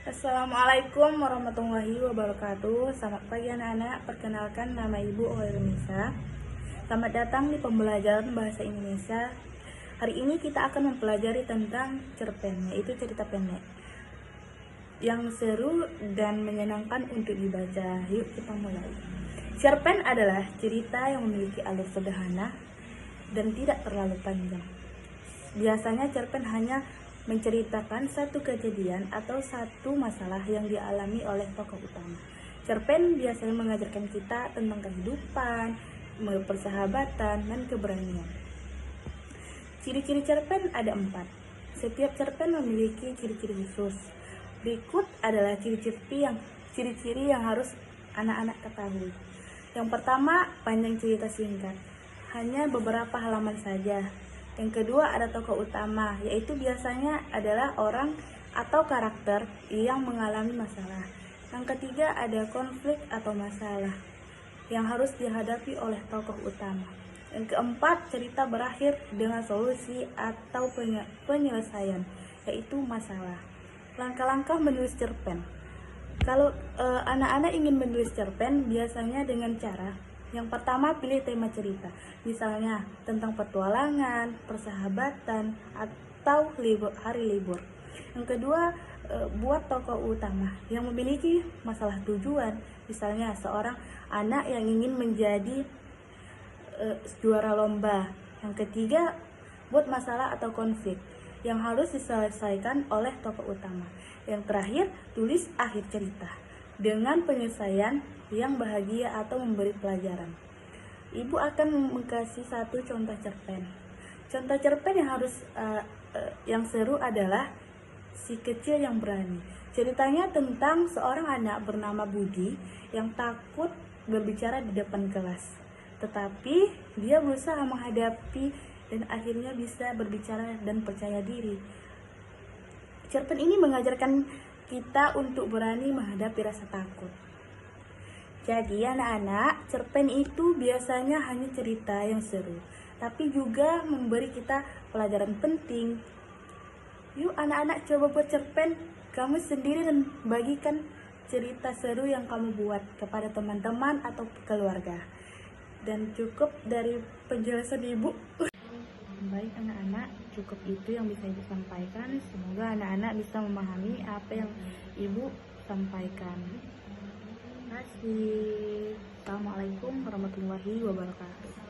Assalamualaikum warahmatullahi wabarakatuh. Selamat pagi anak-anak. Perkenalkan, nama Ibu Hoirunisa. Selamat datang di pembelajaran bahasa Indonesia. Hari ini kita akan mempelajari tentang cerpen, yaitu cerita pendek yang seru dan menyenangkan untuk dibaca. Yuk kita mulai. Cerpen adalah cerita yang memiliki alur sederhana dan tidak terlalu panjang. Biasanya cerpen hanya menceritakan satu kejadian atau satu masalah yang dialami oleh tokoh utama. Cerpen biasanya mengajarkan kita tentang kehidupan, persahabatan, dan keberanian. Ciri-ciri cerpen ada 4. Setiap cerpen memiliki ciri-ciri khusus. Berikut adalah ciri-ciri yang harus anak-anak ketahui. Yang pertama, panjang cerita singkat, hanya beberapa halaman saja. Yang kedua, ada tokoh utama, yaitu biasanya adalah orang atau karakter yang mengalami masalah. Yang ketiga, ada konflik atau masalah yang harus dihadapi oleh tokoh utama. Yang keempat, cerita berakhir dengan solusi atau penyelesaian, yaitu masalah. Langkah-langkah menulis cerpen. Kalau anak-anak ingin menulis cerpen, biasanya dengan cara yang pertama, pilih tema cerita, misalnya tentang petualangan, persahabatan, atau hari libur. Yang kedua, buat tokoh utama yang memiliki masalah tujuan, misalnya seorang anak yang ingin menjadi juara lomba. Yang ketiga, buat masalah atau konflik yang harus diselesaikan oleh tokoh utama. Yang terakhir, tulis akhir cerita dengan penyelesaian yang bahagia atau memberi pelajaran. Ibu akan mengkasih satu contoh cerpen. Contoh cerpen yang seru adalah Si Kecil Yang Berani. Ceritanya tentang seorang anak bernama Budi yang takut berbicara di depan kelas. Tetapi dia berusaha menghadapi dan akhirnya bisa berbicara dan percaya diri. Cerpen ini mengajarkan kita untuk berani menghadapi rasa takut. Jadi anak-anak, cerpen itu biasanya hanya cerita yang seru, tapi juga memberi kita pelajaran penting. Yuk anak-anak coba buat cerpen kamu sendiri dan bagikan cerita seru yang kamu buat kepada teman-teman atau keluarga. Dan cukup dari penjelasan Ibu. Baik anak-anak, cukup itu yang bisa Ibu sampaikan. Semoga anak-anak bisa memahami apa yang Ibu sampaikan. Terima kasih. Assalamualaikum warahmatullahi wabarakatuh.